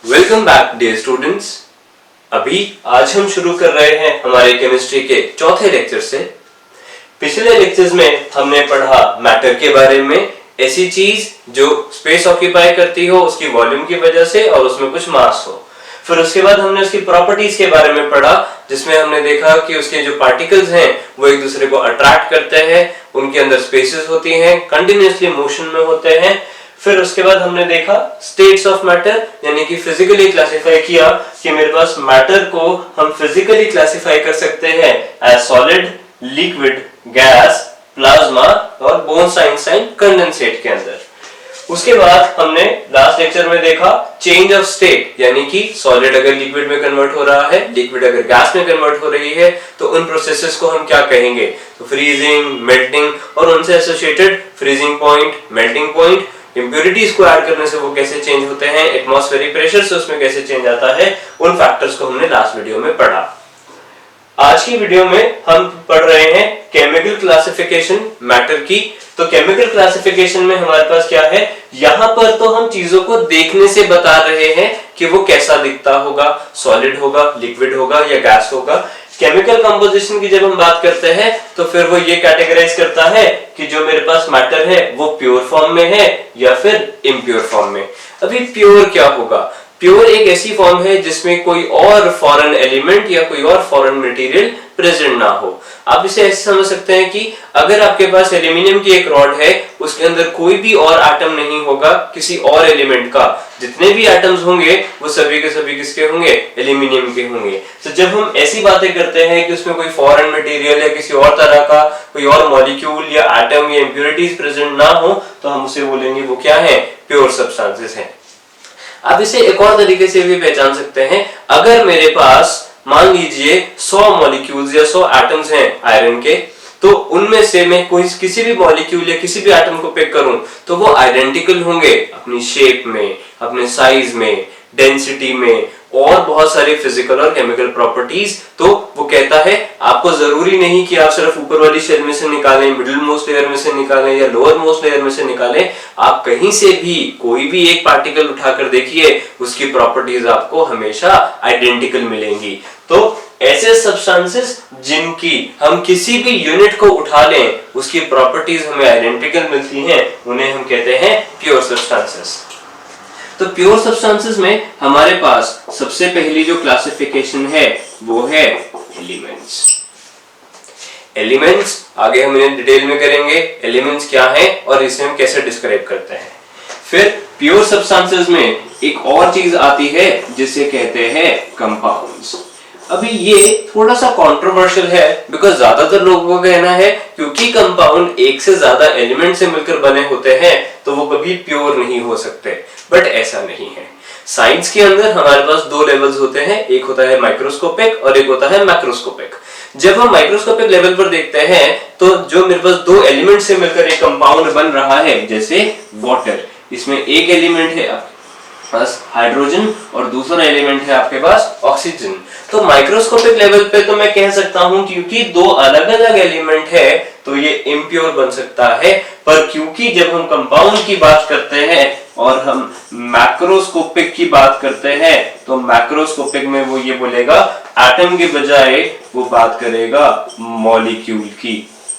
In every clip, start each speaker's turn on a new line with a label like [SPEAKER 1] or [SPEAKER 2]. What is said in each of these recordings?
[SPEAKER 1] Welcome back dear students. अभी आज हम शुरू कर रहे हैं हमारे केमिस्ट्री के चौथे लेक्चर से। पिछले लेक्चर्स में हमने पढ़ा मैटर के बारे में, ऐसी चीज जो स्पेस ऑक्यूपाई करती हो उसकी वॉल्यूम की वजह से और उसमें कुछ मास हो। फिर उसके बाद हमने उसकी प्रॉपर्टीज के बारे में पढ़ा, जिसमें हमने देखा कि उसके जो पार्टिकल्स हैं वो एक दूसरे को अट्रैक्ट करते हैं, उनके अंदर स्पेसेस होती हैं, कंटिन्यूअसली मोशन में होते हैं। फिर उसके बाद हमने देखा स्टेट्स ऑफ मैटर, यानी कि फिजिकली क्लासिफाई किया कि मेरे पास मैटर को हम फिजिकली क्लासिफाई कर सकते हैं as solid, liquid, gas, plasma और बोन्स आइंस्टाइन कंडेंसेट के अंदर। उसके बाद हमने लास्ट लेक्चर में देखा चेंज ऑफ स्टेट, यानी कि सॉलिड अगर लिक्विड में कन्वर्ट हो रहा है, लिक्विड अगर गैस में कन्वर्ट हो रही है, तो उन प्रोसेसेस को हम क्या कहेंगे। तो फ्रीजिंग, मेल्टिंग और उनसे associated freezing point, melting point, impurities को ऐड करने से वो कैसे चेंज होते हैं, एटमॉस्फेरिक प्रेशर से उसमें कैसे चेंज आता है, उन फैक्टर्स को हमने लास्ट वीडियो में पढ़ा। आज की वीडियो में हम पढ़ रहे हैं केमिकल क्लासिफिकेशन मैटर की। तो केमिकल क्लासिफिकेशन में हमारे पास क्या है, यहां पर तो हम चीजों को देखने से बता रहे हैं कि वो कैसा दिखता होगा, सॉलिड होगा, लिक्विड होगा या गैस होगा। केमिकल कंपोजिशन की जब हम बात करते हैं तो फिर वो ये कैटेगराइज करता है कि जो मेरे पास मैटर है वो प्योर फॉर्म में है या फिर इम्प्योर फॉर्म में। अभी प्योर क्या होगा? प्योर एक ऐसी फॉर्म है जिसमें कोई और फॉरेन एलिमेंट या कोई और फॉरेन मटेरियल प्रेजेंट ना हो। आप इसे ऐसे समझ सकते हैं कि अगर आपके पास एल्यूमिनियम की एक रॉड है, उसके अंदर कोई भी और एटम नहीं होगा किसी और एलिमेंट का, जितने भी एटम्स होंगे वो सभी के सभी किसके होंगे, एल्यूमिनियम के होंगे। तो जब हम ऐसी बातें करते हैं कि उसमें कोई फॉरेन मटेरियल या किसी और तरह का कोई और मॉलिक्यूल या एटम या इंप्योरिटीज प्रेजेंट ना हो, तो हम उसे बोलेंगे वो क्या है, प्योर सब्सटेंसेस हैं। आप इसे एक और तरीके से भी पहचान सकते हैं। अगर मेरे पास मान लीजिए 100 मॉलिक्यूल्स या 100 एटम्स हैं आयरन के, तो उनमें से मैं कोई किसी भी मॉलिक्यूल या किसी भी एटम को पिक करूं तो वो आइडेंटिकल होंगे अपनी शेप में, अपने साइज में, डेंसिटी में और बहुत सारी फिजिकल और केमिकल प्रॉपर्टीज। तो वो कहता है आपको जरूरी नहीं कि आप सिर्फ ऊपर वाली शेल में से निकालें, मिडिल मोस्ट लेयर में से निकालें या लोअर मोस्ट लेयर में से निकालें, आप कहीं से भी कोई भी एक पार्टिकल उठाकर देखिए, उसकी प्रॉपर्टीज आपको हमेशा आइडेंटिकल मिलेंगी। तो ऐसे सब्सटेंसेस जिनकी हम किसी भी यूनिट को उठा लें उसकी प्रॉपर्टीज हमें आइडेंटिकल मिलती हैं, उन्हें हम कहते हैं प्योर सब्सटेंसेस। तो प्योर सब्सटेंसेस में हमारे पास सबसे पहली जो क्लासिफिकेशन है वो है एलिमेंट्स। एलिमेंट्स आगे हम इन्हें डिटेल में करेंगे, एलिमेंट्स क्या है और इसे हम कैसे डिस्क्राइब करते हैं। फिर प्योर सब्सटेंसेस में एक और चीज आती है जिसे कहते हैं कंपाउंड्स। अभी ये थोड़ा सा कंट्रोवर्शियल है, बिकॉज ज्यादातर लोगों का कहना है क्योंकि कंपाउंड एक से ज्यादा एलिमेंट से मिलकर बने होते हैं तो वो कभी प्योर नहीं हो सकते, बट ऐसा नहीं है। साइंस के अंदर हमारे पास दो लेवल्स होते हैं, एक होता है माइक्रोस्कोपिक और एक होता है मैक्रोस्कोपिक। जब हम माइक्रोस्कोपिक लेवल पर देखते हैं तो जो मेरे पास दो एलिमेंट से मिलकर एक कंपाउंड बन रहा है, जैसे वाटर, इसमें एक एलिमेंट है पास हाइड्रोजन और दूसरा एलिमेंट है आपके पास ऑक्सीजन। तो माइक्रोस्कोपिक लेवल पे तो मैं कह सकता हूं क्योंकि दो अलग अलग एलिमेंट है तो ये इम्प्योर बन सकता है, पर क्योंकि जब हम कंपाउंड की बात करते हैं और हम मैक्रोस्कोपिक की बात करते हैं तो मैक्रोस्कोपिक में वो ये बोलेगा एटम के बजाय वो बात करेगा मॉलिक्यूल की,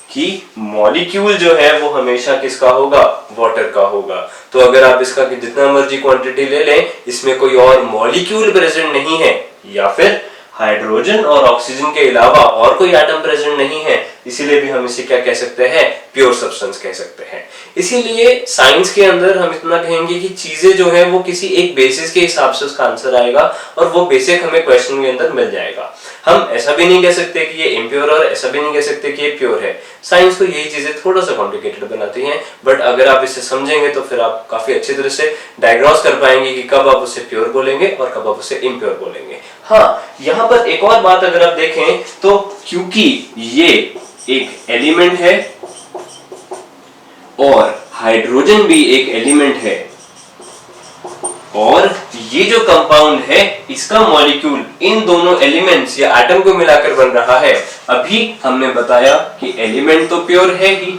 [SPEAKER 1] कि मॉलिक्यूल जो है वो हमेशा किसका होगा, वाटर का होगा। तो अगर आप इसका कि जितना मर्जी क्वांटिटी ले लें, इसमें कोई और मॉलिक्यूल प्रेजेंट नहीं है या फिर हाइड्रोजन और ऑक्सीजन के अलावा और कोई एटम प्रेजेंट नहीं है, इसीलिए भी हम इसे क्या कह सकते हैं, प्योर सब्सटेंस कह सकते हैं। इसीलिए साइंस के अंदर हम इतना कहेंगे कि चीजें जो है वो किसी एक बेसिस के हिसाब से उसका आंसर आएगा और वो बेसिक हमें क्वेश्चन के अंदर मिल जाएगा। हम ऐसा भी नहीं कह सकते कि ये इम्प्योर और ऐसा भी नहीं कह सकते कि ये प्योर है। साइंस को यही चीजें थोड़ा सा कॉम्प्लिकेटेड बनाती हैं, बट अगर आप इसे समझेंगे तो फिर आप काफी अच्छी तरह से डायग्नोस कर पाएंगे कि कब आप उसे प्योर बोलेंगे और कब आप उसे इम्प्योर बोलेंगे। हाँ, यहाँ पर एक और बात अगर आप देखें तो क्योंकि ये एक एलिमेंट है और हाइड्रोजन भी एक एलिमेंट है और ये जो कंपाउंड है इसका मॉलिक्यूल इन दोनों एलिमेंट्स या एटम को मिलाकर बन रहा है। अभी हमने बताया कि एलिमेंट तो प्योर है ही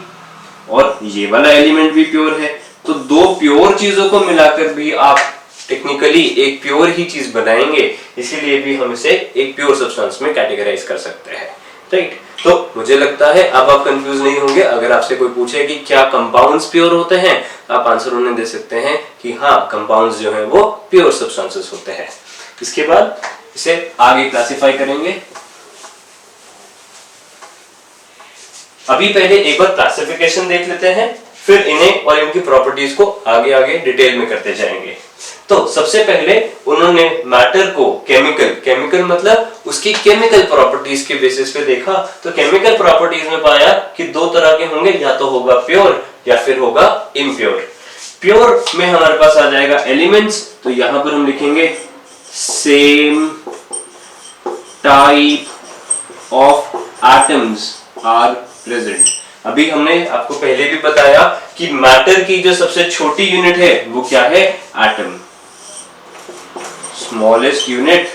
[SPEAKER 1] और ये वाला एलिमेंट भी प्योर है, तो दो प्योर चीजों को मिलाकर भी आप टेक्निकली एक प्योर ही चीज बनाएंगे, इसीलिए भी हम इसे एक प्योर सब्सटेंस में कैटेगराइज कर सकते हैं, राइट। तो मुझे लगता है अब आप कंफ्यूज नहीं होंगे। अगर आपसे कोई पूछे कि क्या कंपाउंड्स प्योर होते हैं, आप आंसर उन्हें दे सकते हैं कि हाँ, कंपाउंड्स जो है वो प्योर सब्सटेंसेस होते हैं। इसके बाद इसे आगे क्लासिफाई करेंगे। अभी पहले एक बार क्लासिफिकेशन देख लेते हैं, फिर इन्हें और इनकी प्रॉपर्टीज को आगे आगे डिटेल में करते जाएंगे। तो सबसे पहले उन्होंने मैटर को केमिकल मतलब उसकी केमिकल प्रॉपर्टीज के बेसिस पे देखा। तो केमिकल प्रॉपर्टीज में पाया कि दो तरह के होंगे, या तो होगा प्योर या फिर होगा इम्प्योर। प्योर में हमारे पास आ जाएगा एलिमेंट्स, तो यहां पर हम लिखेंगे same type of atoms are present. अभी हमने आपको पहले भी बताया कि मैटर की जो सबसे छोटी यूनिट है वो क्या है, atom, smallest unit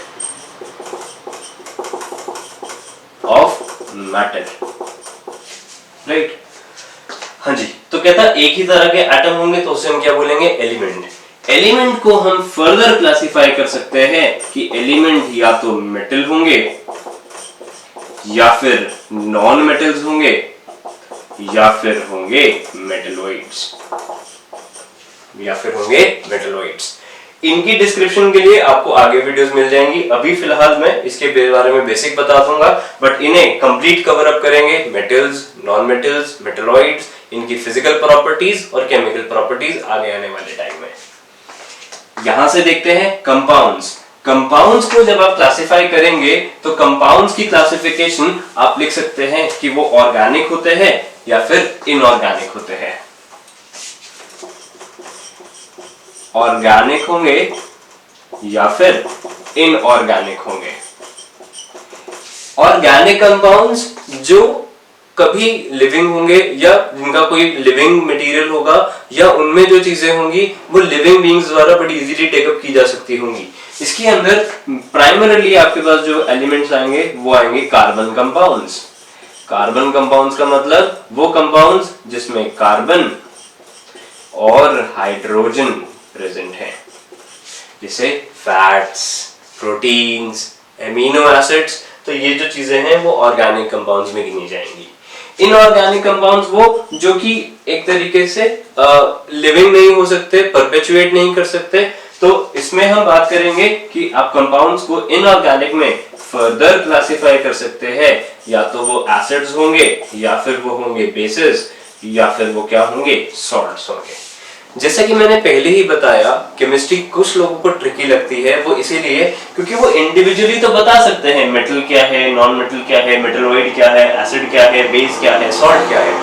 [SPEAKER 1] of matter, right. हाँ जी, तो कहता एक ही तरह के एटम होंगे तो उसे हम क्या बोलेंगे, एलिमेंट। एलिमेंट को हम फर्दर क्लासिफाई कर सकते हैं कि एलिमेंट या तो मेटल होंगे या फिर नॉन मेटल्स होंगे या फिर होंगे मेटलॉइड्स, इनकी डिस्क्रिप्शन के लिए आपको आगे वीडियोस मिल जाएंगी। अभी फिलहाल मैं इसके बारे में बेसिक बता दूंगा, बट इन्हें कंप्लीट कवर अप करेंगे, मेटल्स, नॉन मेटल्स, मेटलॉइड्स, इनकी फिजिकल प्रॉपर्टीज और केमिकल प्रॉपर्टीज आगे आने वाले टाइम में। यहां से देखते हैं कंपाउंड्स। कंपाउंड्स को जब आप क्लासिफाई करेंगे तो कंपाउंड्स की क्लासिफिकेशन आप लिख सकते हैं कि वो ऑर्गेनिक होते हैं या फिर इनऑर्गेनिक होते हैं। ऑर्गेनिक होंगे या फिर इनऑर्गेनिक होंगे। ऑर्गेनिक कंपाउंड्स जो कभी लिविंग होंगे या जिनका कोई लिविंग मटेरियल होगा या उनमें जो चीजें होंगी वो लिविंग बीइंग्स द्वारा बड़ी इजीली टेकअप की जा सकती होंगी। इसके अंदर प्राइमरीली आपके पास जो एलिमेंट्स आएंगे वो आएंगे कार्बन कंपाउंड्स। कार्बन कंपाउंड्स का मतलब वो कंपाउंड्स जिसमें कार्बन और हाइड्रोजन प्रेजेंट है, जैसे फैट्स, प्रोटीन्स, एमिनो एसिड्स। तो ये जो चीजें हैं वो ऑर्गेनिक कंपाउंड्स में गिनी जाएंगी। इनऑर्गेनिक कंपाउंड्स वो जो कि एक तरीके से लिविंग नहीं हो सकते, परपेचुएट नहीं कर सकते। तो इसमें हम बात करेंगे कि आप कंपाउंड्स को इनऑर्गेनिक में फर्दर क्लासिफाई कर सकते हैं, या तो वो एसिड्स होंगे या फिर वो होंगे बेसेस या फिर वो क्या होंगे, सॉल्ट्स होंगे। जैसा कि मैंने पहले ही बताया, केमिस्ट्री कुछ लोगों को ट्रिकी लगती है, वो इसीलिए क्योंकि वो इंडिविजुअली तो बता सकते हैं मेटल क्या है, नॉन मेटल क्या है, मेटलॉइड क्या है, एसिड क्या है, बेस क्या है, सॉल्ट क्या है।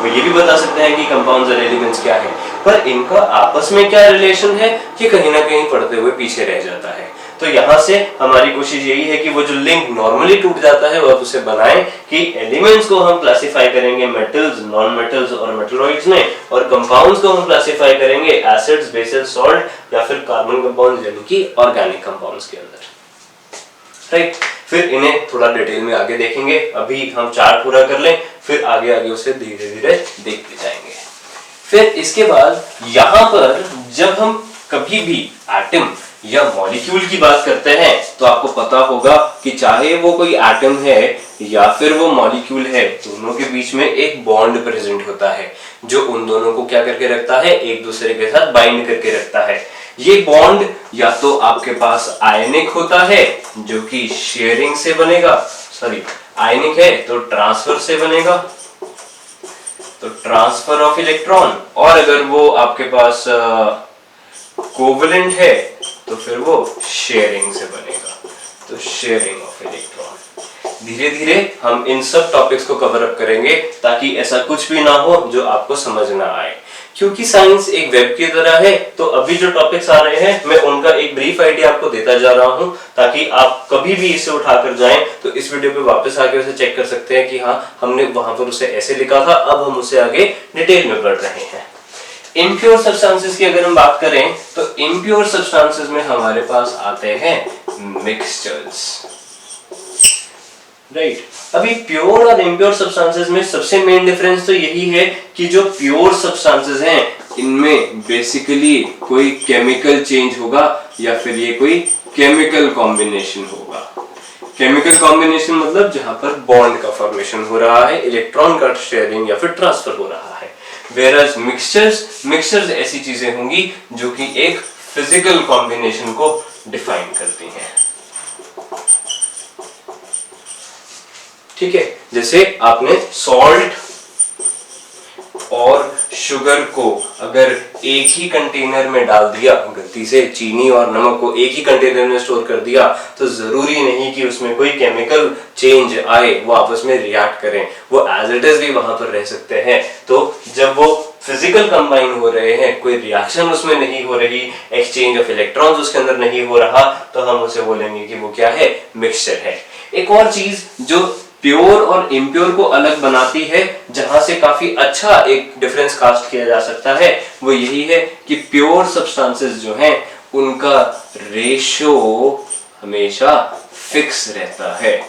[SPEAKER 1] वो ये भी बता सकते हैं कि कंपाउंड्स और एलिमेंट्स क्या है, पर इनका आपस में क्या रिलेशन है ये कहीं ना कहीं पढ़ते हुए पीछे रह जाता है। तो यहाँ से हमारी कोशिश यही है कि वो जो लिंक नॉर्मली टूट जाता है वो उसे बनाएं कि एलिमेंट्स को हम क्लासिफाई करेंगे मेटल्स, नॉन मेटल्स और मेटलॉइड्स में, और कंपाउंड्स को हम क्लासिफाई करेंगे एसिड्स, बेसेस, सॉल्ट या फिर कार्बन कंपाउंड्स यानी कि ऑर्गेनिक कंपाउंड्स के अंदर, राइट। फिर इन्हें थोड़ा डिटेल में आगे देखेंगे। अभी हम चार्ट पूरा कर लें, फिर आगे आगे उसे धीरे धीरे देखते जाएंगे। फिर इसके बाद यहाँ पर जब हम कभी भी एटम या मॉलिक्यूल की बात करते हैं तो आपको पता होगा कि चाहे वो कोई एटम है या फिर वो मॉलिक्यूल है, दोनों के बीच में एक बॉन्ड प्रेजेंट होता है जो उन दोनों को क्या करके रखता है, एक दूसरे के साथ बाइंड करके रखता है। ये बॉन्ड या तो आपके पास आयनिक होता है जो कि शेयरिंग से बनेगा, आयनिक है तो ट्रांसफर से बनेगा, तो ट्रांसफर ऑफ इलेक्ट्रॉन, और अगर वो आपके पास कोवेलेंट है तो फिर वो शेयरिंग से बनेगा, तो शेयरिंग ऑफ इलेक्ट्रॉन। धीरे धीरे हम इन सब टॉपिक्स को कवर अप करेंगे ताकि ऐसा कुछ भी ना हो जो आपको समझ ना आए, क्योंकि साइंस एक वेब की तरह है। तो अभी जो टॉपिक्स आ रहे हैं मैं उनका एक ब्रीफ आइडिया आपको देता जा रहा हूं ताकि आप कभी भी इसे उठाकर जाएं तो इस वीडियो पे वापस आके उसे चेक कर सकते हैं कि हाँ, हमने वहां पर उसे ऐसे लिखा था, अब हम उसे आगे डिटेल में पढ़ रहे हैं। इम्प्योर सब्सटेंसेस की अगर हम बात करें तो इम्प्योर सब्सटेंसेस में हमारे पास आते हैं मिक्सचर्स। राइट। अभी प्योर और इम्प्योर सब्सटेंसेस में सबसे मेन डिफरेंस तो यही है कि जो प्योर सब्सटेंसेस हैं इनमें बेसिकली कोई केमिकल चेंज होगा या फिर ये कोई केमिकल कॉम्बिनेशन होगा। केमिकल कॉम्बिनेशन मतलब जहां पर बॉन्ड का फॉर्मेशन हो रहा है, इलेक्ट्रॉन का शेयरिंग या फिर ट्रांसफर हो रहा है। वेयरएज मिक्सचर्स ऐसी चीजें होंगी जो कि एक फिजिकल कॉम्बिनेशन को डिफाइन करती हैं। ठीक है, जैसे आपने सॉल्ट और शुगर को अगर एक ही कंटेनर में डाल दिया, गलती से चीनी और नमक को एक ही कंटेनर में स्टोर कर दिया, तो जरूरी नहीं कि उसमें कोई केमिकल चेंज आए, वो आपस में रिएक्ट करें, वो एज इट इज भी वहां पर रह सकते हैं। तो जब वो फिजिकल कंबाइन हो रहे हैं, कोई रिएक्शन उसमें नहीं हो रही, एक्सचेंज ऑफ इलेक्ट्रॉन्स उसके अंदर नहीं हो रहा, तो हम उसे बोलेंगे कि वो क्या है, मिक्सचर है। एक और चीज जो प्योर और इम्प्योर को अलग बनाती है, जहां से काफी अच्छा एक डिफरेंस कास्ट किया जा सकता है, वो यही है कि प्योर सब्सटेंसेस जो हैं उनका रेशो हमेशा फिक्स रहता है।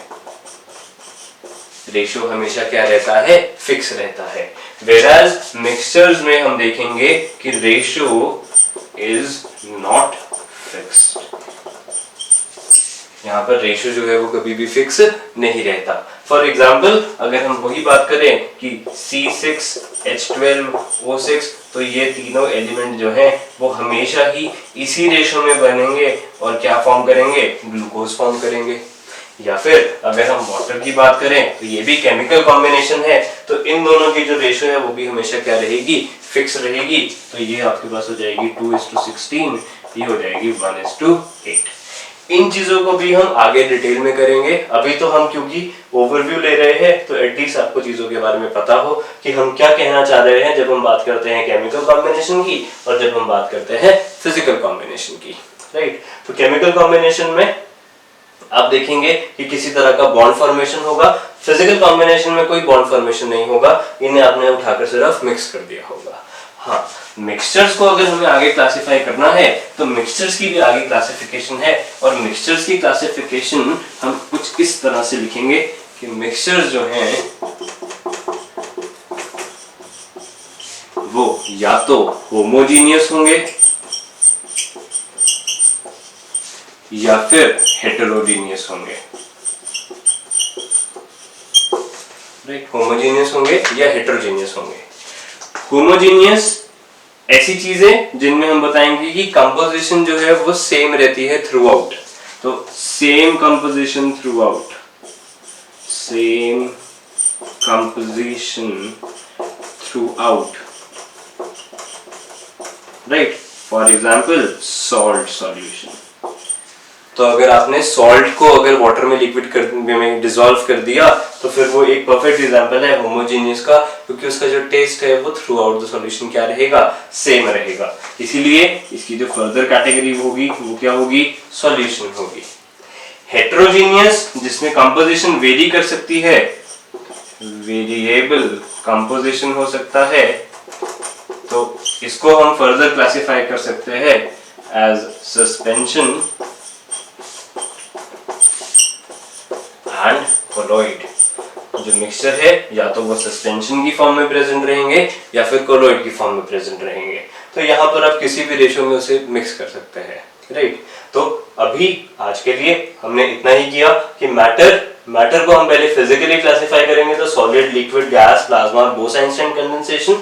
[SPEAKER 1] रेशो हमेशा क्या रहता है, फिक्स रहता है। वेराज मिक्सचर्स में हम देखेंगे कि रेशो इज नॉट फिक्स्ड। यहाँ पर रेशो जो है वो कभी भी फिक्स नहीं रहता। फॉर एग्जाम्पल अगर हम वही बात करें कि C6H12O6, तो ये तीनों एलिमेंट जो हैं वो हमेशा ही इसी रेशो में बनेंगे और क्या फॉर्म करेंगे, ग्लूकोज फॉर्म करेंगे। या फिर अगर हम वाटर की बात करें तो ये भी केमिकल कॉम्बिनेशन है, तो इन दोनों की जो रेशो है वो भी हमेशा क्या रहेगी, फिक्स रहेगी। तो ये आपके पास हो जाएगी 2:16, ये हो जाएगी 1:8। इन चीजों को भी हम आगे डिटेल में करेंगे। अभी तो हम क्योंकि ओवरव्यू ले रहे हैं, तो एटलीस्ट आपको चीजों के बारे में पता हो कि हम क्या कहना चाह रहे हैं जब हम बात करते हैं केमिकल कॉम्बिनेशन की और जब हम बात करते हैं फिजिकल कॉम्बिनेशन की, राइट। तो केमिकल कॉम्बिनेशन में आप देखेंगे कि किसी तरह का बॉन्ड फॉर्मेशन होगा। फिजिकल कॉम्बिनेशन में कोई बॉन्ड फॉर्मेशन नहीं होगा, इन्हें आपने उठाकर सिर्फ मिक्स कर दिया होगा। हाँ, मिक्सचर्स को अगर हमें आगे क्लासिफाई करना है तो मिक्सचर्स की भी आगे क्लासिफिकेशन है, और मिक्सचर्स की क्लासिफिकेशन हम कुछ इस तरह से लिखेंगे कि मिक्सचर्स जो हैं वो या तो होमोजीनियस होंगे या फिर हेटेरोजीनियस होंगे। राइट, होमोजीनियस होंगे या हेटेरोजीनियस होंगे। होमोजीनियस ऐसी चीजें जिनमें हम बताएंगे कि कंपोजिशन जो है वो सेम रहती है थ्रू आउट। तो same composition through out, same composition through out, right. For example salt solution. तो अगर आपने सॉल्ट को अगर वाटर में लिक्विड में डिसॉल्व कर दिया तो फिर वो एक परफेक्ट एग्जांपल है होमोजेनियस का, क्योंकि उसका जो टेस्ट है वो थ्रू आउट द सॉल्यूशन क्या रहेगा, सेम रहेगा। इसीलिए इसकी जो फर्दर कैटेगरी होगी वो क्या होगी, सॉल्यूशन होगी। हेटेरोजीनियस जिसमें कंपोजिशन वेरी कर सकती है, वेरिएबल कंपोजिशन हो सकता है, तो इसको हम फर्दर क्लासिफाई कर सकते हैं एज सस्पेंशन एंड कोलॉइड। जो मिक्सचर है या तो वो सस्पेंशन की फॉर्म में प्रेजेंट रहेंगे या फिर कोलॉइड की फॉर्म में प्रेजेंट रहेंगे। तो यहाँ पर आप किसी भी रेशो में उसे मिक्स कर सकते हैं, राइट। तो अभी आज के लिए हमने इतना ही किया कि मैटर को हम पहले फिजिकली क्लासिफाई करेंगे तो solid, liquid, gas, plasma, Bose Einstein condensation.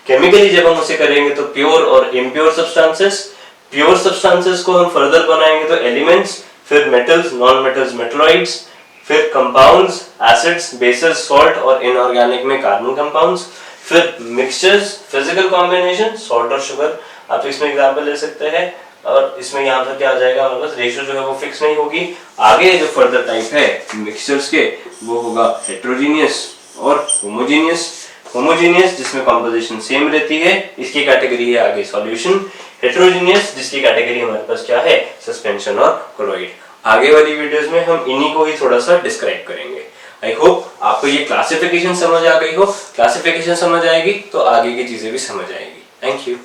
[SPEAKER 1] Chemically जब हम उसे करेंगे तो प्योर और इम्प्योर सब्सटेंसेस। प्योर सब्सटेंसेस को हम फर्दर बनाएंगे तो एलिमेंट्स, फिर मेटल्स, नॉन मेटल्स, मेटलॉइड्स, फिर कंपाउंड्स, एसिड्स, बेसेस, सॉल्ट और इनऑर्गेनिक में कार्बन कंपाउंड्स, फिर मिक्सचर्स, फिजिकल कॉम्बिनेशन, सॉल्ट और शुगर। आप इसमें एग्जांपल ले सकते हैं, और इसमें यहाँ पर क्या आ जाएगा, हमारे पास रेशियो जो है वो फिक्स नहीं होगी। आगे जो फर्दर टाइप है मिक्सचर्स के वो होगा हेटेरोजीनियस और होमोजीनियस। होमोजीनियस जिसमें कंपोजिशन सेम रहती है, इसकी कैटेगरी है आगे सॉल्यूशन। हेटेरोजीनियस जिसकी कैटेगरी हमारे पास क्या है, सस्पेंशन और कोलॉइड। आगे वाली वीडियोस में हम इन्हीं को ही थोड़ा सा डिस्क्राइब करेंगे। आई होप आपको ये क्लासिफिकेशन समझ आ गई हो। क्लासिफिकेशन समझ आएगी तो आगे की चीजें भी समझ आएगी। Thank you.